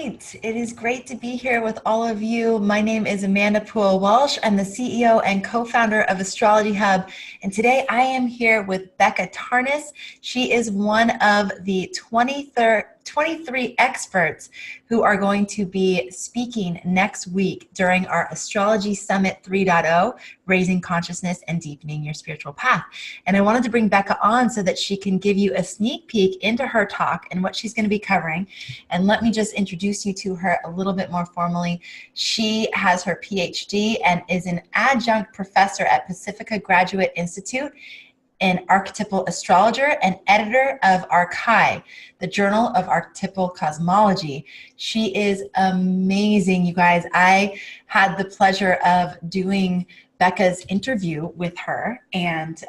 right. It is great to be here with all of you. My name is Amanda Pua Walsh. I'm the CEO and co-founder of Astrology Hub. And today I am here with Becca Tarnas. She is one of the 23 experts who are going to be speaking next week during our Astrology Summit 3.0, Raising Consciousness and Deepening Your Spiritual Path. And I wanted to bring Becca on so that she can give you a sneak peek into her talk and what she's going to be covering. And let me just introduce you to her a little bit more formally. She has her PhD and is an adjunct professor at Pacifica Graduate Institute, an archetypal astrologer and editor of Archetypal, the Journal of Archetypal Cosmology. She is amazing, you guys. I had the pleasure of doing Becca's interview with her, and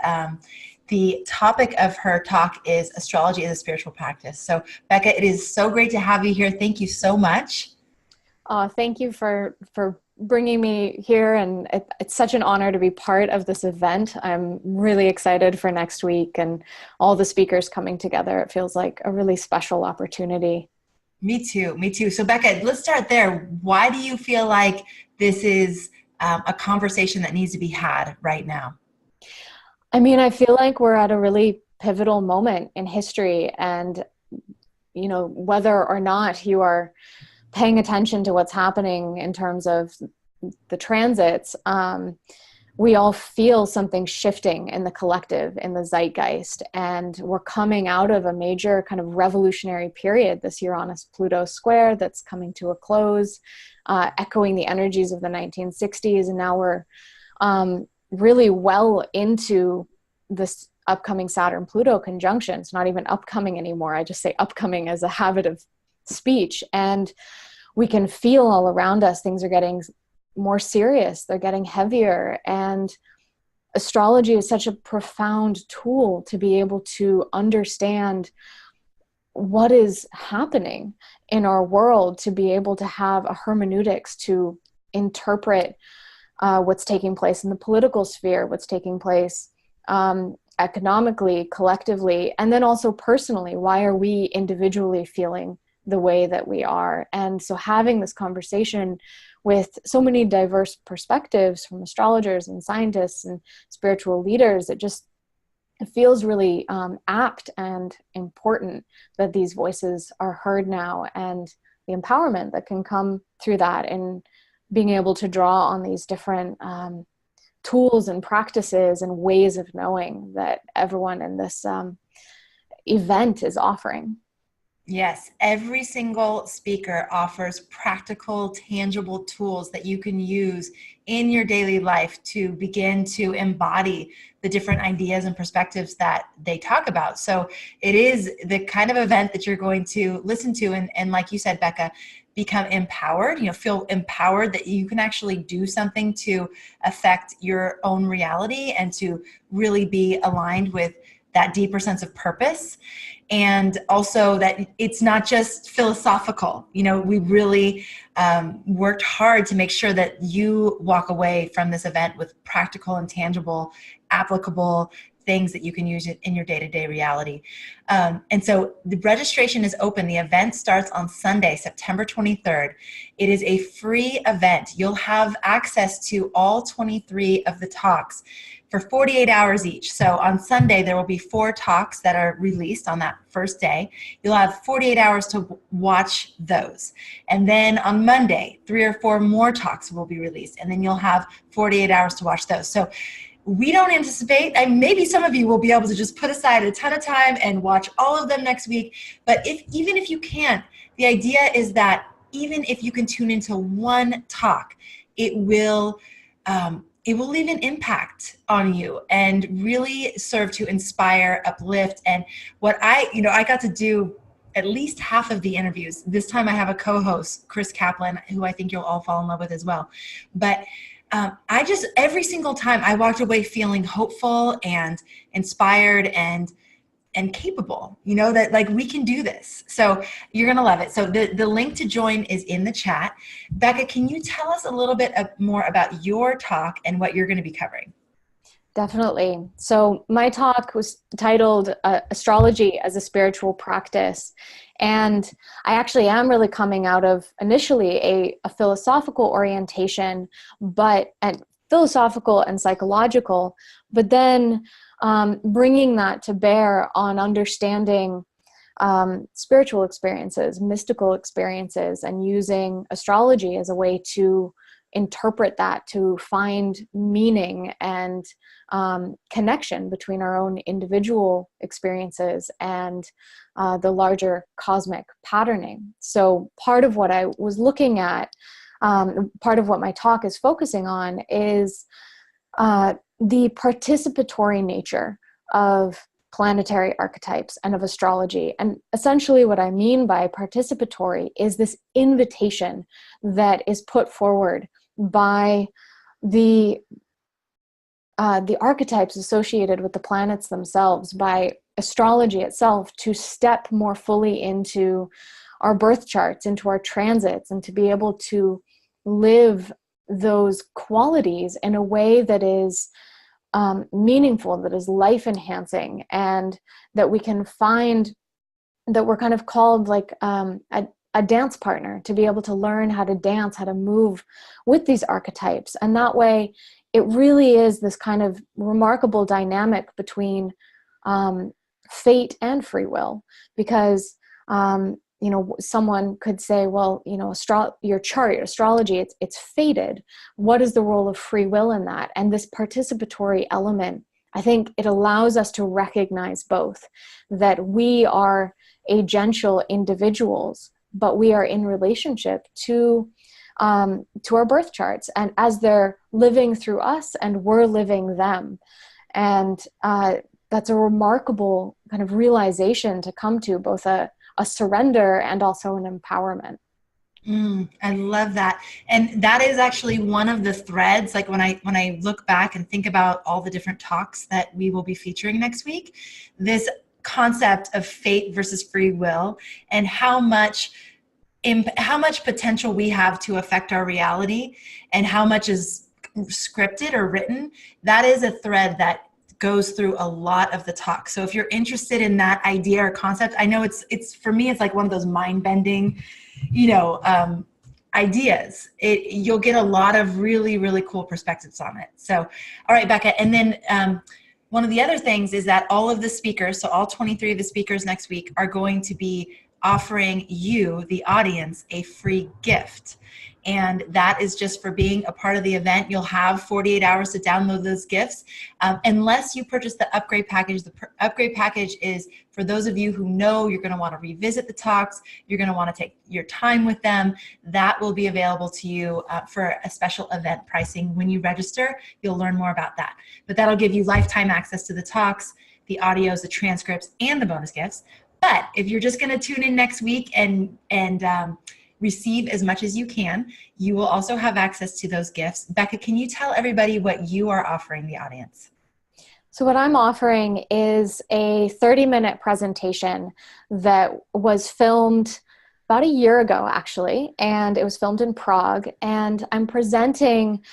the topic of her talk is astrology as a spiritual practice. So Becca, it is so great to have you here. Thank you so much. Thank you for bringing me here, and it's such an honor to be part of this event. I'm really excited for next week and all the speakers coming together. It feels like a really special opportunity. Me too, me too. So Becca, let's start there. Why do you feel like this is a conversation that needs to be had right now? I mean, I feel like we're at a really pivotal moment in history, and you know, whether or not you are paying attention to what's happening in terms of the transits, we all feel something shifting in the collective, in the zeitgeist, and we're coming out of a major kind of revolutionary period, this Uranus-Pluto square that's coming to a close, echoing the energies of the 1960s, and now we're really well into this upcoming Saturn-Pluto conjunction. It's not even upcoming anymore. I just say upcoming as a habit of speech. And we can feel all around us, things are getting more serious. They're getting heavier. And astrology is such a profound tool to be able to understand what is happening in our world, to be able to have a hermeneutics to interpret what's taking place in the political sphere, what's taking place economically, collectively, and then also personally. Why are we individually feeling the way that we are? And so having this conversation with so many diverse perspectives from astrologers and scientists and spiritual leaders, it feels really apt and important that these voices are heard now, and the empowerment that can come through that, and being able to draw on these different tools and practices and ways of knowing that everyone in this event is offering. Yes, every single speaker offers practical, tangible tools that you can use in your daily life to begin to embody the different ideas and perspectives that they talk about. So it is the kind of event that you're going to listen to and like you said, Becca, become empowered, feel empowered that you can actually do something to affect your own reality and to really be aligned with that deeper sense of purpose. And also that it's not just philosophical. We really worked hard to make sure that you walk away from this event with practical and tangible, applicable things that you can use in your day-to-day reality. And so the registration is open. The event starts on Sunday, September 23rd. It is a free event. You'll have access to all 23 of the talks for 48 hours each. So on Sunday, there will be 4 talks that are released on that first day. You'll have 48 hours to watch those. And then on Monday, 3 or 4 more talks will be released. And then you'll have 48 hours to watch those. So we don't anticipate, and maybe some of you will be able to just put aside a ton of time and watch all of them next week. But even if you can't, the idea is that even if you can tune into one talk, it will leave an impact on you and really serve to inspire, uplift. And what I got to do at least half of the interviews. This time I have a co-host, Chris Kaplan, who I think you'll all fall in love with as well. But every single time I walked away feeling hopeful and inspired and capable, that like we can do this. So you're going to love it. So the link to join is in the chat. Becca, can you tell us a little bit more about your talk and what you're going to be covering? Definitely. So my talk was titled Astrology as a Spiritual Practice. And I actually am really coming out of initially a philosophical orientation, and philosophical and psychological, but then bringing that to bear on understanding spiritual experiences, mystical experiences, and using astrology as a way to interpret that, to find meaning and connection between our own individual experiences and the larger cosmic patterning. So part of what I was looking at, part of what my talk is focusing on is the participatory nature of planetary archetypes and of astrology. And essentially what I mean by participatory is this invitation that is put forward by the archetypes associated with the planets themselves, by astrology itself, to step more fully into our birth charts, into our transits, and to be able to live those qualities in a way that is meaningful, that is life enhancing, and that we can find that we're kind of called like a dance partner, to be able to learn how to dance, how to move with these archetypes. And that way it really is this kind of remarkable dynamic between fate and free will, because someone could say, well, your chart, your astrology, it's fated. What is the role of free will in that? And this participatory element, I think it allows us to recognize both, that we are agential individuals, but we are in relationship to our birth charts, and as they're living through us and we're living them. And that's a remarkable kind of realization to come to, both a surrender and also an empowerment. I love that. And that is actually one of the threads, like when I look back and think about all the different talks that we will be featuring next week, this concept of fate versus free will, and how much potential we have to affect our reality and how much is scripted or written, that is a thread that goes through a lot of the talk. So if you're interested in that idea or concept, I know it's for me, it's like one of those mind-bending, ideas. You'll get a lot of really, really cool perspectives on it. So, all right, Becca. And then one of the other things is that all of the speakers, so all 23 of the speakers next week, are going to be offering you, the audience, a free gift. And that is just for being a part of the event. You'll have 48 hours to download those gifts, unless you purchase the upgrade package. The upgrade package is for those of you who know you're going to want to revisit the talks, you're going to want to take your time with them. That will be available to you for a special event pricing. When you register, you'll learn more about that. But that'll give you lifetime access to the talks, the audios, the transcripts, and the bonus gifts. But if you're just going to tune in next week and receive as much as you can, you will also have access to those gifts. Becca, can you tell everybody what you are offering the audience? So what I'm offering is a 30-minute presentation that was filmed about a year ago, actually, and it was filmed in Prague. And I'm presenting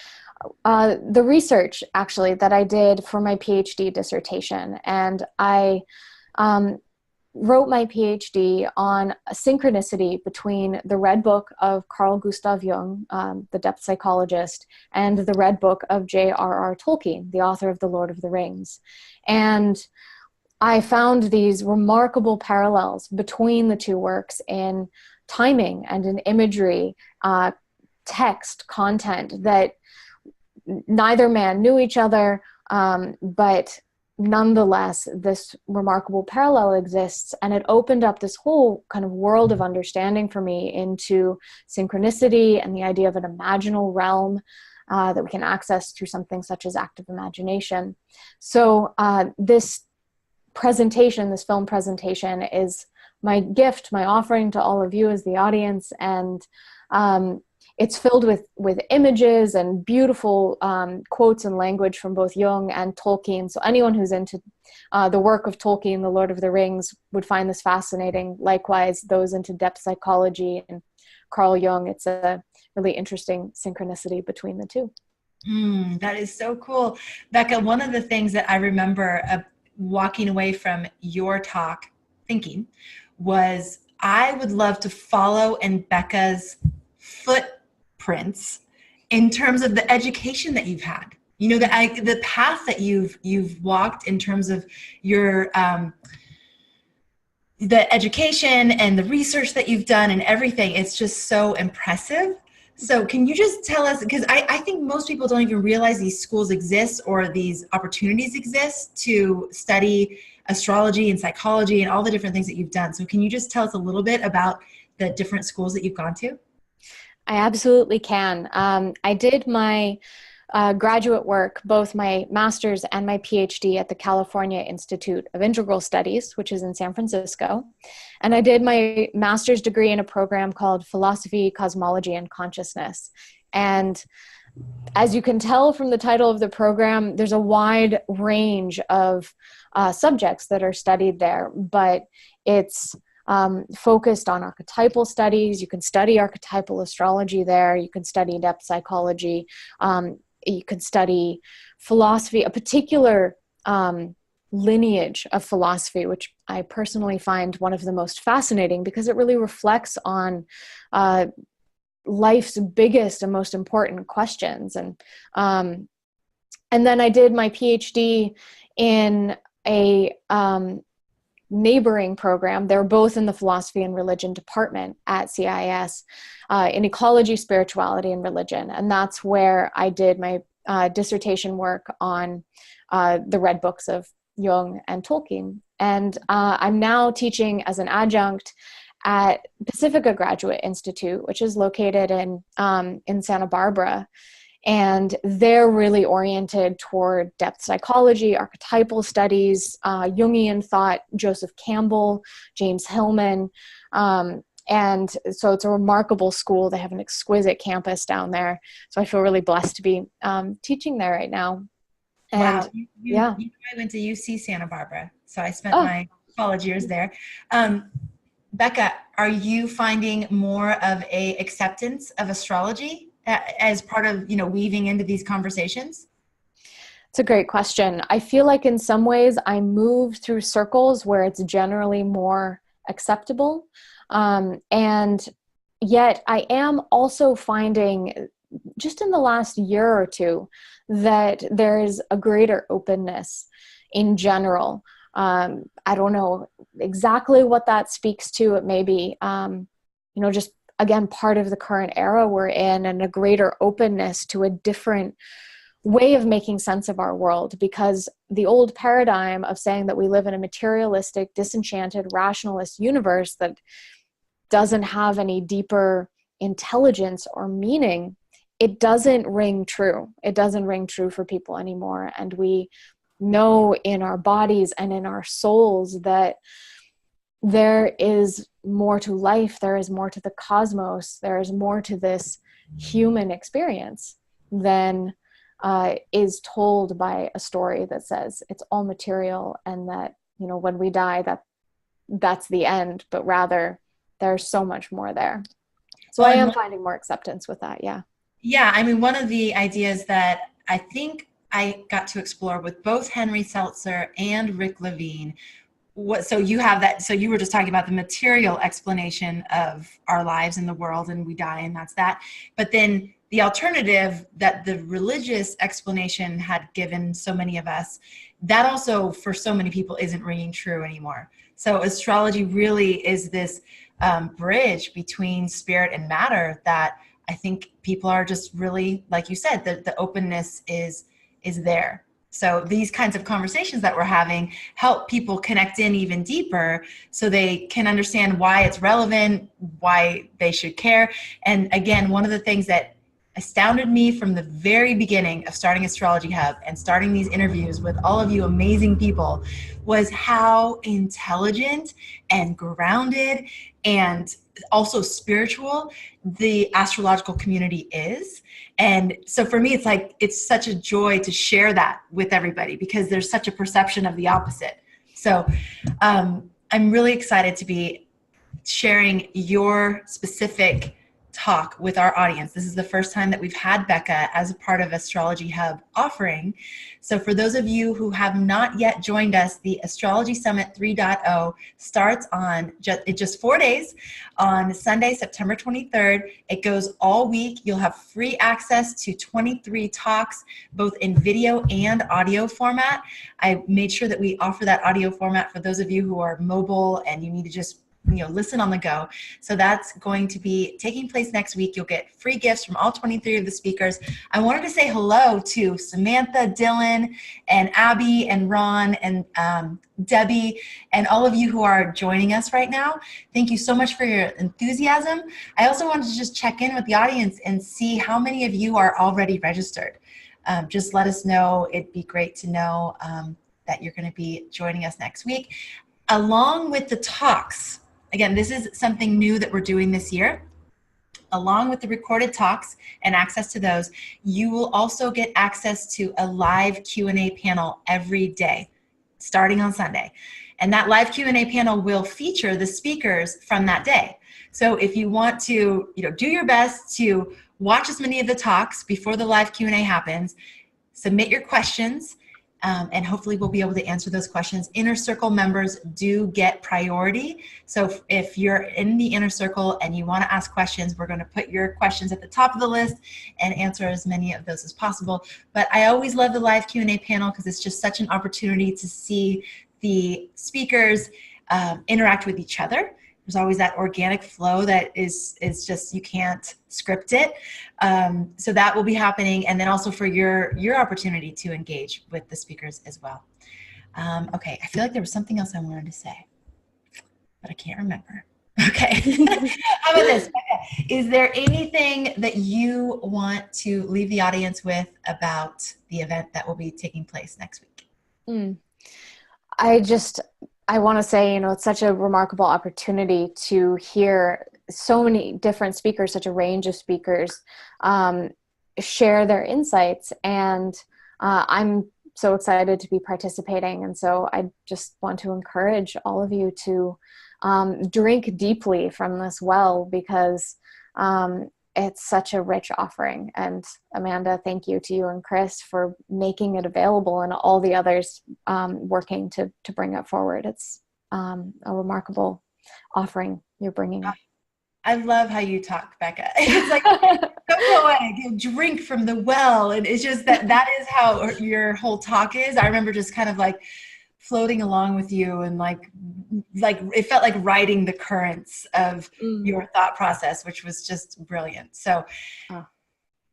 the research, actually, that I did for my PhD dissertation. And I wrote my PhD on a synchronicity between the Red Book of Carl Gustav Jung, the depth psychologist, and the Red Book of J.R.R. Tolkien, the author of The Lord of the Rings. And I found these remarkable parallels between the two works in timing and in imagery, text, content, that neither man knew each other, but nonetheless, this remarkable parallel exists, and it opened up this whole kind of world of understanding for me into synchronicity and the idea of an imaginal realm that we can access through something such as active imagination. So this presentation, this film presentation, is my gift, my offering to all of you as the audience, and it's filled with images and beautiful quotes and language from both Jung and Tolkien. So anyone who's into the work of Tolkien, The Lord of the Rings, would find this fascinating. Likewise, those into depth psychology and Carl Jung, it's a really interesting synchronicity between the two. That is so cool. Becca, one of the things that I remember walking away from your talk thinking was I would love to follow in Becca's footprints in terms of the education that you've had. You know, the path that you've walked in terms of your the education and the research that you've done and everything. It's just so impressive. So can you just tell us, because I think most people don't even realize these schools exist or these opportunities exist to study astrology and psychology and all the different things that you've done. So can you just tell us a little bit about the different schools that you've gone to? I absolutely can. I did my graduate work, both my master's and my PhD at the California Institute of Integral Studies, which is in San Francisco. And I did my master's degree in a program called Philosophy, Cosmology, and Consciousness. And as you can tell from the title of the program, there's a wide range of subjects that are studied there, but it's focused on archetypal studies. You can study archetypal astrology there. You can study depth psychology. You could study philosophy, a particular lineage of philosophy, which I personally find one of the most fascinating because it really reflects on life's biggest and most important questions. And then I did my PhD in a neighboring program. They're both in the philosophy and religion department at CIS, in ecology, spirituality, and religion. And that's where I did my dissertation work on the Red Books of Jung and Tolkien. And I'm now teaching as an adjunct at Pacifica Graduate Institute, which is located in Santa Barbara. And they're really oriented toward depth psychology, archetypal studies, Jungian thought, Joseph Campbell, James Hillman. And so it's a remarkable school. They have an exquisite campus down there. So I feel really blessed to be teaching there right now. And wow. Yeah. I went to UC Santa Barbara. So I spent my college years there. Becca, are you finding more of a acceptance of astrology as part of, weaving into these conversations? It's a great question. I feel like in some ways I move through circles where it's generally more acceptable. And yet I am also finding just in the last year or two that there is a greater openness in general. I don't know exactly what that speaks to. It may be, just again, part of the current era we're in and a greater openness to a different way of making sense of our world, because the old paradigm of saying that we live in a materialistic, disenchanted, rationalist universe that doesn't have any deeper intelligence or meaning, it doesn't ring true. It doesn't ring true for people anymore. And we know in our bodies and in our souls that there is more to life, there is more to the cosmos, there is more to this human experience than is told by a story that says it's all material and that, when we die, that's the end, but rather there's so much more there. So I am finding more acceptance with that. Yeah. Yeah. I mean, one of the ideas that I think I got to explore with both Henry Seltzer and Rick Levine, so you have that. So you were just talking about the material explanation of our lives in the world and we die and that's that. But then the alternative that the religious explanation had given so many of us, that also for so many people isn't ringing true anymore. So astrology really is this bridge between spirit and matter that I think people are just really, like you said, the openness is there. So these kinds of conversations that we're having help people connect in even deeper so they can understand why it's relevant, why they should care. And again, one of the things that astounded me from the very beginning of starting Astrology Hub and starting these interviews with all of you amazing people was how intelligent and grounded and also spiritual the astrological community is. And so for me, it's such a joy to share that with everybody because there's such a perception of the opposite. So I'm really excited to be sharing your specific talk with our audience. This is the first time that we've had Becca as a part of Astrology Hub offering. So for those of you who have not yet joined us, the Astrology Summit 3.0 starts on just 4 days on Sunday, September 23rd. It goes all week. You'll have free access to 23 talks, both in video and audio format. I made sure that we offer that audio format for those of you who are mobile and you need to just listen on the go. So that's going to be taking place next week. You'll get free gifts from all 23 of the speakers. I wanted to say hello to Samantha, Dylan, and Abby, and Ron, and Debbie, and all of you who are joining us right now. Thank you so much for your enthusiasm. I also wanted to just check in with the audience and see how many of you are already registered. Just let us know. It'd be great to know that you're going to be joining us next week. Along with the talks, again, this is something new that we're doing this year. Along with the recorded talks and access to those, you will also get access to a live Q&A panel every day, starting on Sunday. And that live Q&A panel will feature the speakers from that day. So if you want to, do your best to watch as many of the talks before the live Q&A happens, submit your questions, and hopefully we'll be able to answer those questions. Inner Circle members do get priority. So if you're in the Inner Circle and you want to ask questions, we're going to put your questions at the top of the list and answer as many of those as possible. But I always love the live Q&A panel because it's just such an opportunity to see the speakers interact with each other. There's always that organic flow that is just, you can't script it. So that will be happening. And then also for your opportunity to engage with the speakers as well. Okay, I feel like there was something else I wanted to say, but I can't remember. Okay, how about this? Is there anything that you want to leave the audience with about the event that will be taking place next week? I want to say, it's such a remarkable opportunity to hear so many different speakers, such a range of speakers, share their insights. And I'm so excited to be participating. And so I just want to encourage all of you to drink deeply from this well, because it's such a rich offering. And Amanda, thank you to you and Chris for making it available, and all the others working to bring it forward. It's a remarkable offering you're bringing. I love how you talk, Becca. It's like, go away, drink from the well. And it's just that is how your whole talk is. I remember just kind of like floating along with you, and like it felt like riding the currents of your thought process, which was just brilliant. So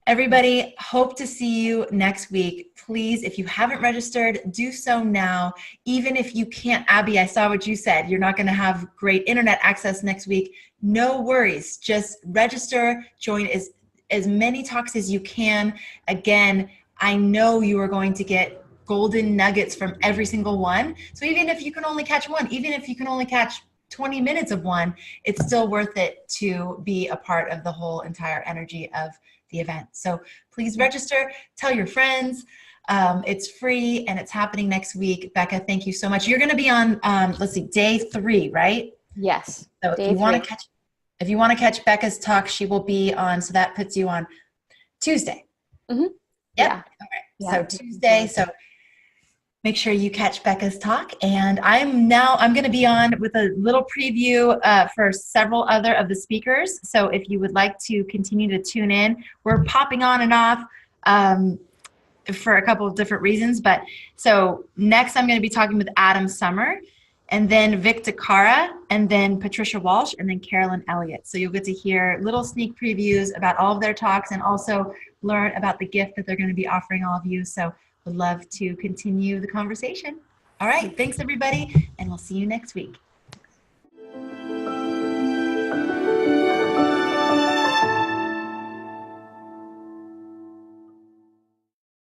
everybody, hope to see you next week. Please, if you haven't registered, do so now. Even if you can't, Abby, I saw what you said. You're not going to have great internet access next week. No worries. Just register, join as many talks as you can. Again, I know you are going to get golden nuggets from every single one. So even if you can only catch one, even if you can only catch 20 minutes of one, it's still worth it to be a part of the whole entire energy of the event. So please register, tell your friends. It's free and it's happening next week. Becca, thank you so much. You're going to be on, let's see, day 3, right? Yes. So if you want to catch Becca's talk, she will be on, so that puts you on Tuesday. Mm-hmm. Yep. Yeah. Okay. Yeah. So Tuesday, so make sure you catch Becca's talk. And I'm going to be on with a little preview for several other of the speakers. So if you would like to continue to tune in, we're popping on and off for a couple of different reasons. But so next I'm going to be talking with Adam Summer, and then Vic Takara, and then Patricia Walsh, and then Carolyn Elliott. So you'll get to hear little sneak previews about all of their talks, and also learn about the gift that they're going to be offering all of you. So would love to continue the conversation. All right, thanks everybody, and we'll see you next week.